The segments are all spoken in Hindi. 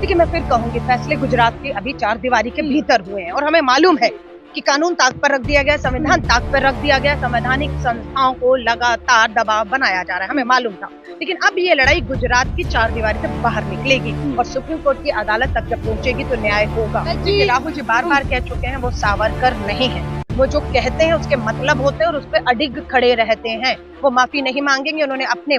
देखिए, मैं फिर कहूंगी फैसले गुजरात के अभी चार दीवारी के भीतर हुए हैं और हमें मालूम है कि कानून ताक पर रख दिया गया, संविधान ताक पर रख दिया गया, संवैधानिक संस्थाओं को लगातार दबाव बनाया जा रहा है, हमें मालूम था। लेकिन अब ये लड़ाई गुजरात की चार दीवारी से बाहर निकलेगी और सुप्रीम कोर्ट की अदालत तक जब पहुंचेगी तो न्याय होगा। राहुल जी बार बार कह चुके हैं वो सावरकर नहीं है, वो जो कहते हैं उसके मतलब होते हैं और उस पर अडिग खड़े रहते हैं। वो माफी नहीं मांगेंगे। उन्होंने अपने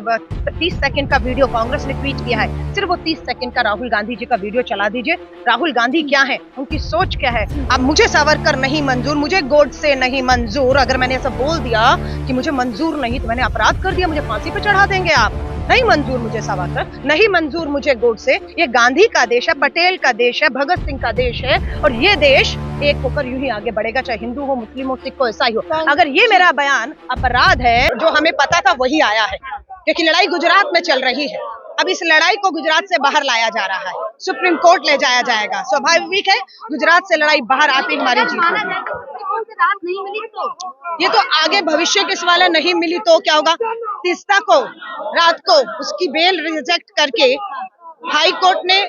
30 सेकंड का वीडियो कांग्रेस ने ट्वीट किया है, सिर्फ वो 30 सेकंड का राहुल गांधी जी का वीडियो चला दीजिए। राहुल गांधी क्या है, उनकी सोच क्या है। अब मुझे सावरकर नहीं मंजूर, मुझे गोडसे नहीं मंजूर। अगर मैंने ऐसा बोल दिया कि मुझे मंजूर नहीं तो मैंने अपराध कर दिया, मुझे फांसी पे चढ़ा देंगे आप। नहीं मंजूर मुझे सावरकर, नहीं मंजूर मुझे गोडसे। ये गांधी का देश है, पटेल का देश है, भगत सिंह का देश है और ये देश एक होकर यूं ही आगे बढ़ेगा, चाहे हिंदू हो, मुस्लिम हो, सिख हो, ईसाई हो। अगर ये मेरा बयान अपराध है, जो हमें पता था वही आया है, क्योंकि लड़ाई गुजरात में चल रही है। अब इस लड़ाई को गुजरात से बाहर लाया जा रहा है, सुप्रीम कोर्ट ले जाया जाएगा। स्वाभाविक है गुजरात से लड़ाई बाहर आती हमारी जीत होगी। नहीं मिली तो ये तो आगे भविष्य के सवाल है। नहीं मिली तो क्या होगा। तीस्ता को रात को उसकी बेल रिजेक्ट करके हाई कोर्ट ने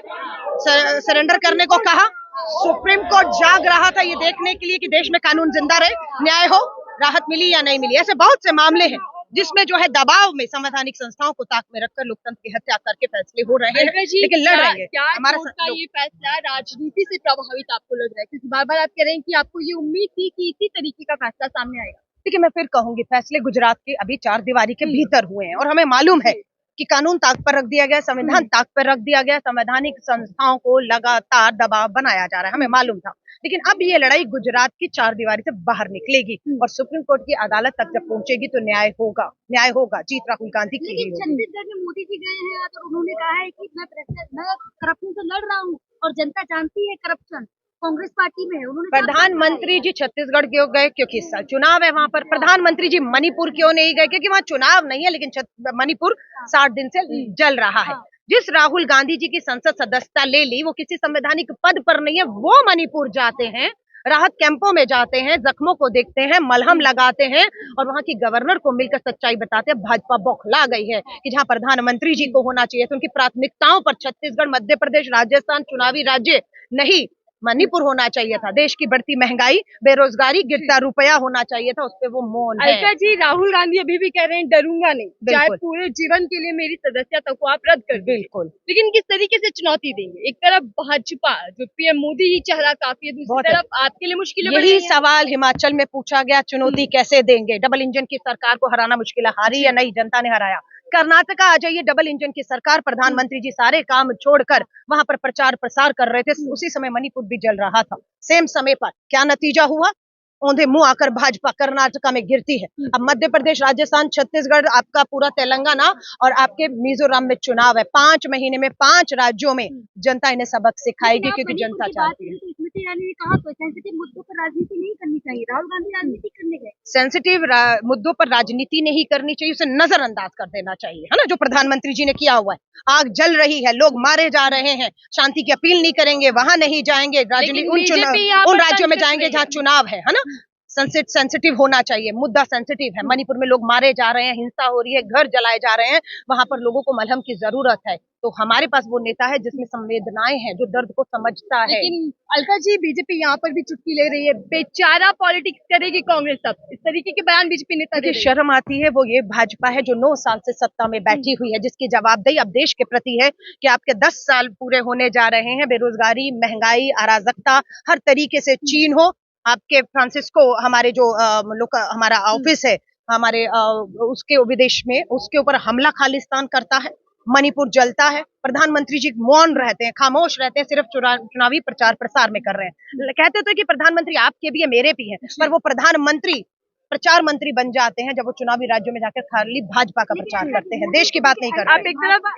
सरेंडर करने को कहा। सुप्रीम कोर्ट जाग रहा था ये देखने के लिए कि देश में कानून जिंदा रहे, न्याय हो, राहत मिली या नहीं मिली। ऐसे बहुत से मामले हैं जिसमें जो है दबाव में संवैधानिक संस्थाओं को ताक में रखकर लोकतंत्र की हत्या करके फैसले हो रहे हैं, लेकिन लड़ रहे हैं। क्या हमारा ये फैसला राजनीति से प्रभावित आपको लग रहा है? क्योंकि बार बार आप कह रहे हैं कि आपको ये उम्मीद थी कि इसी तरीके का फैसला सामने आएगा। देखिए, मैं फिर कहूंगी फैसले गुजरात के अभी चार दीवारी के भीतर हुए हैं और हमें मालूम है कि कानून ताक पर रख दिया गया, संविधान ताक पर रख दिया गया, संवैधानिक संस्थाओं को लगातार दबाव बनाया जा रहा है, हमें मालूम था। लेकिन अब ये लड़ाई गुजरात की चार दीवारी से बाहर निकलेगी और सुप्रीम कोर्ट की अदालत तक जब पहुंचेगी तो न्याय होगा, न्याय होगा। जीत राहुल गांधी की ही होगी। छत्तीसगढ़ में मोदी जी गए हैं तो उन्होंने कहा है कि मैं करप्शन से लड़ रहा हूँ और जनता जानती है करप्शन कांग्रेस पार्टी में है। उन्होंने प्रधानमंत्री जी छत्तीसगढ़ क्यों गए? क्योंकि चुनाव है वहां पर। प्रधानमंत्री जी मणिपुर क्यों नहीं गए? क्योंकि वहां चुनाव नहीं है, लेकिन मणिपुर 60 दिन से जल रहा है। जिस राहुल गांधी जी की संसद सदस्यता ले ली वो किसी संवैधानिक पद पर नहीं है, वो मणिपुर जाते हैं, राहत कैंपों में जाते हैं, जख्मों को देखते हैं, मलहम लगाते हैं और वहां की गवर्नर को मिलकर सच्चाई बताते हैं। भाजपा बौखला गई है कि जहां प्रधानमंत्री जी को होना चाहिए तो उनकी प्राथमिकताओं पर छत्तीसगढ़, मध्य प्रदेश, राजस्थान चुनावी राज्य नहीं, मणिपुर होना चाहिए था। देश की बढ़ती महंगाई, बेरोजगारी, गिरता रुपया होना चाहिए था, उस पर वो मौन है। अलका जी, राहुल गांधी अभी भी कह रहे हैं डरूंगा नहीं, चाहे पूरे जीवन के लिए मेरी सदस्यता को आप रद्द कर। बिल्कुल, लेकिन किस तरीके से चुनौती देंगे? एक तरफ भाजपा जो पीएम मोदी ही चेहरा काफी है, दूसरी तरफ आपके लिए मुश्किलें। यही सवाल हिमाचल में पूछा गया, चुनौती कैसे देंगे? डबल इंजन की सरकार को हराना मुश्किल है, हारी या नहीं, जनता ने हराया। कर्नाटका आ जाइए, डबल इंजन की सरकार, प्रधानमंत्री जी सारे काम छोड़कर वहां पर प्रचार प्रसार कर रहे थे। उसी समय मणिपुर भी जल रहा था, सेम समय पर। क्या नतीजा हुआ? औंधे मुंह आकर भाजपा कर्नाटका में गिरती है। अब मध्य प्रदेश, राजस्थान, छत्तीसगढ़, आपका पूरा तेलंगाना और आपके मिजोरम में चुनाव है। 5 महीने में 5 राज्यों में जनता इन्हें सबक सिखाएगी, क्योंकि जनता चाहती है। स्मृति ईरानी ने कहा तो सेंसिटिव मुद्दों पर राजनीति नहीं करनी चाहिए। राहुल गांधी राजनीति करने गए। सेंसिटिव मुद्दों पर राजनीति नहीं करनी चाहिए, उसे नजरअंदाज कर देना चाहिए, है ना, जो प्रधानमंत्री जी ने किया हुआ है। आग जल रही है, लोग मारे जा रहे हैं, शांति की अपील नहीं करेंगे, वहां नहीं जाएंगे, राजनीति उन राज्यों में जाएंगे जहां चुनाव है ना। सेंसिटिव होना चाहिए, मुद्दा सेंसिटिव है। मणिपुर में लोग मारे जा रहे हैं, हिंसा हो रही है, घर जलाए जा रहे हैं, वहां पर लोगों को मलहम की जरूरत है। तो हमारे पास वो नेता है जिसमें संवेदनाएं हैं, जो दर्द को समझता है। लेकिन अलका जी, बीजेपी यहाँ पर भी चुटकी ले रही है, बेचारा पॉलिटिक्स करेगी कांग्रेस। अब इस तरीके के बयान बीजेपी नेता दे रही है। शर्म आती है। वो ये भाजपा है जो 9 साल से सत्ता में बैठी हुई है, जिसकी जवाबदेही अब देश के प्रति है कि आपके 10 साल पूरे होने जा रहे हैं। बेरोजगारी, महंगाई, अराजकता, हर तरीके से चीन हो, आपके फ्रांसिस्को हमारे जो हमारा ऑफिस है, हमारे उसके विदेश में, उसके ऊपर हमला खालिस्तान करता है। मणिपुर जलता है। प्रधानमंत्री जी मौन रहते हैं, खामोश रहते हैं, सिर्फ चुनावी प्रचार प्रसार में कर रहे हैं। कहते तो कि प्रधानमंत्री आपके भी है, मेरे भी है, पर वो प्रधानमंत्री प्रचार मंत्री बन जाते हैं जब वो चुनावी राज्यों में जाकर खाली भाजपा का प्रचार करते हैं, देश की बात नहीं करते। आप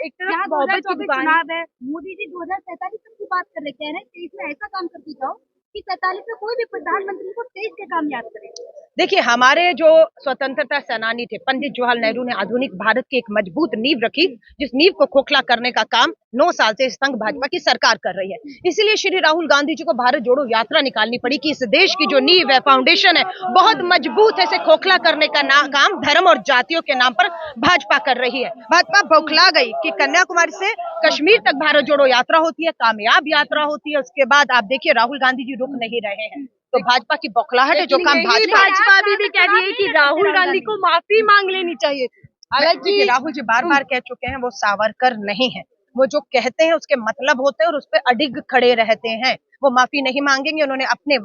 एक तरफ चुनाव है, मोदी जी 2047 तक की बात कर रहे, कह रहे हैं कि इसमें ऐसा काम करके जाओ कि 47 में कोई भी प्रधानमंत्री को तेज के काम याद करे। देखिए, हमारे जो स्वतंत्रता सेनानी थे पंडित जवाहरलाल नेहरू ने आधुनिक भारत की एक मजबूत नींव रखी, जिस नींव को खोखला करने का काम 9 साल से संघ भाजपा की सरकार कर रही है। इसीलिए श्री राहुल गांधी जी को भारत जोड़ो यात्रा निकालनी पड़ी कि इस देश की जो नींव है, फाउंडेशन है, बहुत मजबूत है। इसे खोखला करने का काम धर्म और जातियों के नाम पर भाजपा कर रही है। भाजपा बौखला गई कि कन्याकुमारी से कश्मीर तक भारत जोड़ो यात्रा होती है, कामयाब यात्रा होती है। उसके बाद आप देखिए राहुल गांधी जी रुक नहीं रहे हैं। तो भाजपा की बौखलाहट है जो काम भाजपा भी कह रही है कि राहुल गांधी को माफी मांग लेनी चाहिए थी। हालांकि राहुल जी बार बार कह चुके हैं वो सावरकर नहीं है। वो जो कहते हैं उसके मतलब होते हैं और उस पर अडिग खड़े रहते हैं। वो माफी नहीं मांगेंगे। उन्होंने अपने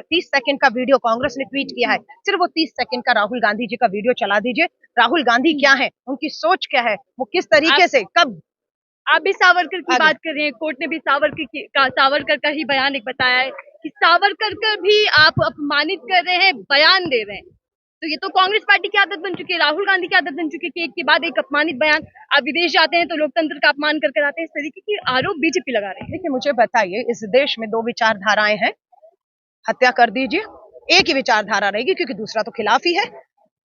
30 सेकंड का वीडियो कांग्रेस ने ट्वीट किया है, सिर्फ वो 30 सेकंड का राहुल गांधी जी का वीडियो चला दीजिए। राहुल गांधी क्या है, उनकी सोच क्या है, वो किस तरीके से कब। आप भी सावरकर की बात कर रहे हैं, कोर्ट ने भी सावरकर का ही बयान एक बताया है कि सावरकर का भी आप अपमानित कर रहे हैं, बयान दे रहे हैं। तो ये तो कांग्रेस पार्टी की आदत बन चुकी है, राहुल गांधी की आदत बन चुकी है कि एक के बाद एक अपमानित बयान। आप विदेश जाते हैं तो लोकतंत्र का अपमान करके आते हैं। इस तरीके की आरोप बीजेपी लगा रहे हैं। देखिए, मुझे बताइए, इस देश में 2 विचारधाराएं हैं, हत्या कर दीजिए, एक ही विचारधारा रहेगी क्योंकि दूसरा तो खिलाफ ही है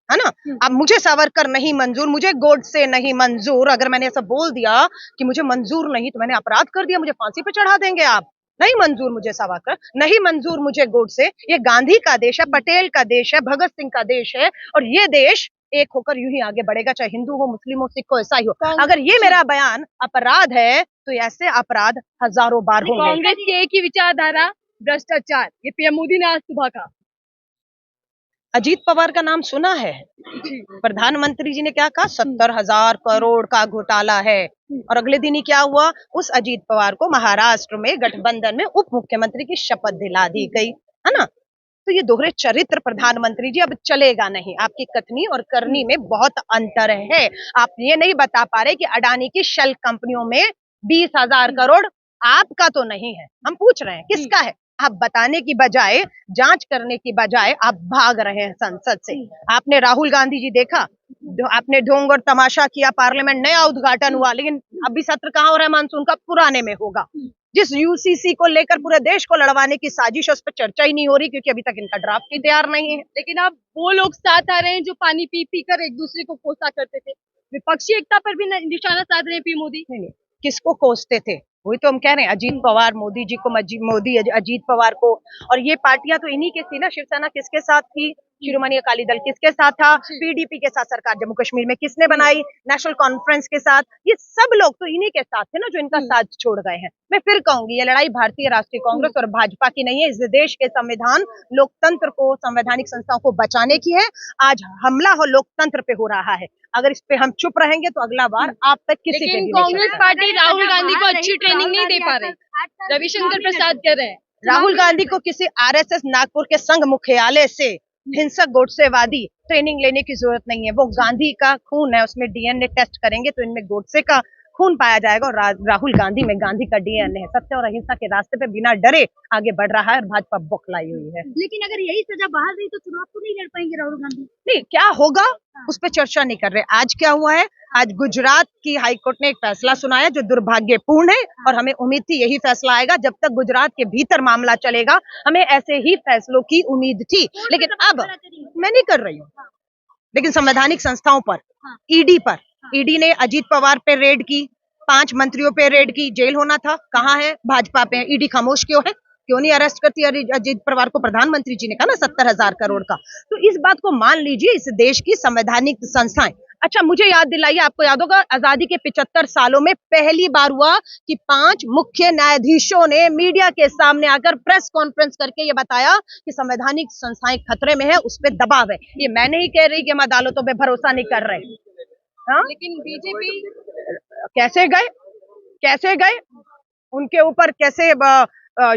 ना। अब मुझे सावरकर नहीं मंजूर, मुझे गोडसे नहीं मंजूर। अगर मैंने ऐसा बोल दिया कि मुझे मंजूर नहीं तो मैंने अपराध कर दिया, मुझे फांसी पे चढ़ा देंगे आप। नहीं मंजूर मुझे सावरकर, नहीं मंजूर मुझे गोडसे। ये गांधी का देश है, पटेल का देश है, भगत सिंह का देश है और ये देश एक होकर यूं ही आगे बढ़ेगा, चाहे हिंदू हो, मुस्लिम हो, सिख हो, ईसाई हो। अगर ये मेरा बयान अपराध है तो ऐसे अपराध हजारों बार होंगे। कांग्रेस की एक ही विचारधारा भ्रष्टाचार, ये पीएम मोदी ने आज सुबह कहा। अजीत पवार का नाम सुना है? प्रधानमंत्री जी ने क्या कहा? 70,000 करोड़ का घोटाला है। और अगले दिन ही क्या हुआ? उस अजीत पवार को महाराष्ट्र में गठबंधन में उप मुख्यमंत्री की शपथ दिला दी गई, है ना। तो ये दोहरे चरित्र प्रधानमंत्री जी अब चलेगा नहीं। आपकी कथनी और करनी में बहुत अंतर है। आप ये नहीं बता पा रहे कि अडानी की शेल कंपनियों में 20,000 करोड़ आपका तो नहीं है। हम पूछ रहे हैं किसका है। आप बताने की बजाय, जांच करने की बजाय आप भाग रहे हैं संसद से। आपने राहुल गांधी जी देखा, आपने ढोंग और तमाशा किया, पार्लियामेंट नया उद्घाटन हुआ, लेकिन अभी सत्र कहाँ हो रहा है मानसून का? पुराने में होगा। जिस यूसीसी को लेकर पूरे देश को लड़वाने की साजिश है उस पर चर्चा ही नहीं हो रही क्योंकि अभी तक इनका ड्राफ्ट ही तैयार नहीं है। लेकिन अब वो लोग साथ आ रहे हैं जो पानी पी पी कर एक दूसरे को कोसा करते थे। विपक्षी एकता पर भी निशाना साध रहे हैं पीएम मोदी। नहीं, किसको कोसते थे? वही तो हम कह रहे हैं, अजीत पवार मोदी जी को, मोदी अजीत पवार को। और ये पार्टियां तो इन्हीं के थी ना। शिवसेना किसके साथ थी? शिरोमणि अकाली दल किसके साथ था? पीडीपी के साथ सरकार जम्मू कश्मीर में किसने बनाई? नेशनल कॉन्फ्रेंस के साथ। ये सब लोग तो इन्हीं के साथ थे ना जो इनका साथ छोड़ गए हैं। मैं फिर कहूंगी, ये लड़ाई भारतीय राष्ट्रीय कांग्रेस और भाजपा की नहीं है। इस देश के संविधान, लोकतंत्र को, संवैधानिक संस्थाओं को बचाने की है। आज हमला हो लोकतंत्र पे हो रहा है। अगर इस पे हम चुप रहेंगे तो अगला बार आप तक किसी पे भी कांग्रेस पार्टी राहुल गांधी को अच्छी ट्रेनिंग नहीं दे पा रही। रविशंकर प्रसाद कह रहे हैं राहुल गांधी को किसी आरएसएस नागपुर के संघ मुख्यालय से हिंसक गोडसेवादी ट्रेनिंग लेने की जरूरत नहीं है। वो गांधी का खून है, उसमें डीएनए टेस्ट करेंगे तो इनमें गोडसे का खून पाया जाएगा और राहुल गांधी में गांधी का डीएनए है। सत्य और अहिंसा के रास्ते पे बिना डरे आगे बढ़ रहा है और भाजपा बौखलाई हुई है। लेकिन अगर यही सजा बाहर रही तो चुनाव तो नहीं लड़ पाएंगे राहुल गांधी। नहीं, क्या होगा उस पर चर्चा नहीं कर रहे। आज क्या हुआ है? आज गुजरात की हाईकोर्ट ने एक फैसला सुनाया जो दुर्भाग्यपूर्ण है और हमें उम्मीद थी यही फैसला आएगा। जब तक गुजरात के भीतर मामला चलेगा हमें ऐसे ही फैसलों की उम्मीद थी, लेकिन अब मैं नहीं कर रही हूँ। लेकिन संवैधानिक संस्थाओं पर, ईडी पर, ईडी ने अजीत पवार पे रेड की, 5 मंत्रियों पे रेड की। जेल होना था, कहाँ है? भाजपा पे। ईडी खामोश क्यों है? क्यों नहीं अरेस्ट करती अजीत पवार को? प्रधानमंत्री जी ने कहा ना 70,000 करोड़ का। तो इस बात को मान लीजिए, इस देश की संवैधानिक संस्थाएं। अच्छा, मुझे याद दिलाइए, आपको याद होगा आजादी के 75 सालों में पहली बार हुआ कि 5 मुख्य न्यायाधीशों ने मीडिया के सामने आकर प्रेस कॉन्फ्रेंस करके ये बताया कि संवैधानिक संस्थाएं खतरे में है, उस पर दबाव है। ये मैं नहीं कह रही कि हम अदालतों पे भरोसा नहीं कर रहे। हाँ, लेकिन बीजेपी कैसे गए उनके ऊपर, कैसे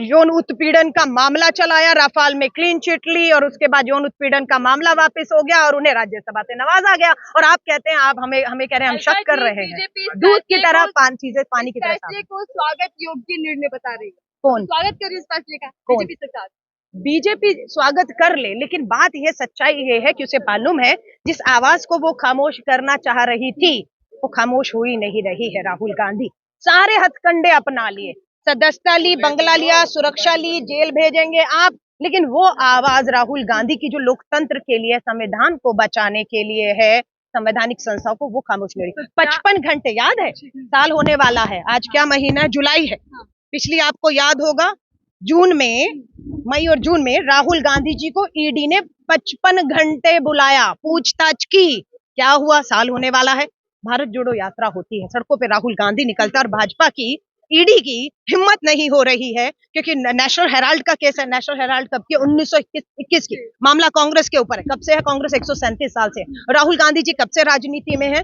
यौन उत्पीड़न का मामला चलाया, राफाल में क्लीन चिट ली और उसके बाद यौन उत्पीड़न का मामला वापस हो गया और उन्हें राज्यसभा से नवाजा गया। और आप कहते हैं, आप हमें कह रहे हैं हम शक कर रहे हैं। दूध की तरह चीजें पानी की तरह। फैसले को स्वागत योग्य निर्णय बता रही है। कौन स्वागत कर रही है इस फैसले का? बीजेपी सरकार। बीजेपी स्वागत कर ले, लेकिन बात यह, सच्चाई ये है कि उसे मालूम है जिस आवाज को वो खामोश करना चाह रही थी वो खामोश हुई नहीं रही है। राहुल गांधी सारे हथकंडे अपना लिए, सदस्यता ली, बंगला लिया, सुरक्षा ली, जेल भेजेंगे। आप लेकिन वो आवाज राहुल गांधी की जो लोकतंत्र के लिए, संविधान को बचाने के लिए है, संवैधानिक संस्थाओं को, वो खामोश नहीं रही। 55 घंटे याद है, साल होने वाला है, आज क्या महीना है, जुलाई है। पिछली आपको याद होगा जून में, मई और जून में राहुल गांधी जी को ईडी ने 55 घंटे बुलाया, पूछताछ की, क्या हुआ, साल होने वाला है। भारत जोड़ो यात्रा होती है, सड़कों पे राहुल गांधी निकलता है और भाजपा की ईडी की हिम्मत नहीं हो रही है, क्योंकि नेशनल हेराल्ड का केस है। नेशनल हेराल्ड कब की, 1921 की, मामला कांग्रेस के ऊपर है। कब से है कांग्रेस? 137 साल से। राहुल गांधी जी कब से राजनीति में है?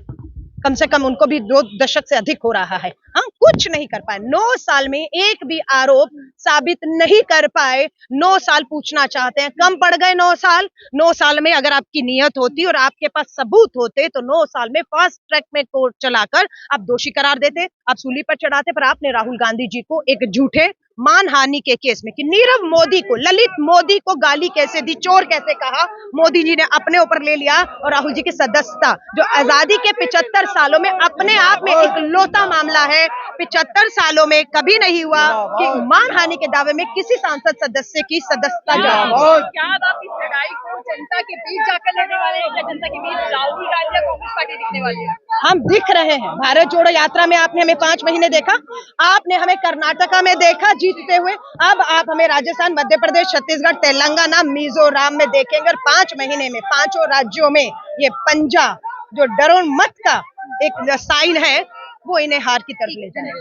कम से कम उनको भी 2 दशक से अधिक हो रहा है। हम कुछ नहीं कर पाए, 9 साल में एक भी आरोप साबित नहीं कर पाए। 9 साल पूछना चाहते हैं, कम पड़ गए 9 साल। 9 साल में अगर आपकी नीयत होती और आपके पास सबूत होते तो 9 साल में फास्ट ट्रैक में कोर्ट चलाकर आप दोषी करार देते, आप सूली पर चढ़ाते। पर आपने राहुल गांधी जी को एक झूठे मानहानि के केस में, कि नीरव मोदी को, ललित मोदी को गाली कैसे दी, चोर कैसे कहा, मोदी जी ने अपने ऊपर ले लिया। और राहुल जी की सदस्यता, जो आजादी के 75 सालों में अपने आप में एक लौता मामला है, 75 सालों में कभी नहीं हुआ कि मानहानि के दावे में किसी सांसद सदस्य की सदस्यता जाए। क्या आप इस लड़ाई को जनता के बीच जाकर लड़ने वाले हैं, या जनता के बीच राहुल गांधी या कांग्रेस पार्टी दिखने वाली है? हम दिख रहे हैं। भारत जोड़ो यात्रा में आपने हमें 5 महीने देखा, आपने हमें कर्नाटका में देखा जीतते हुए, अब आप हमें राजस्थान, मध्य प्रदेश, छत्तीसगढ़, तेलंगाना, मिजोरम में देखेंगे। 5 महीने में 5 राज्यों में ये पंजा, जो डरो मत का एक साइन है, वो इन्हें हार की तरफ ले जाएगा।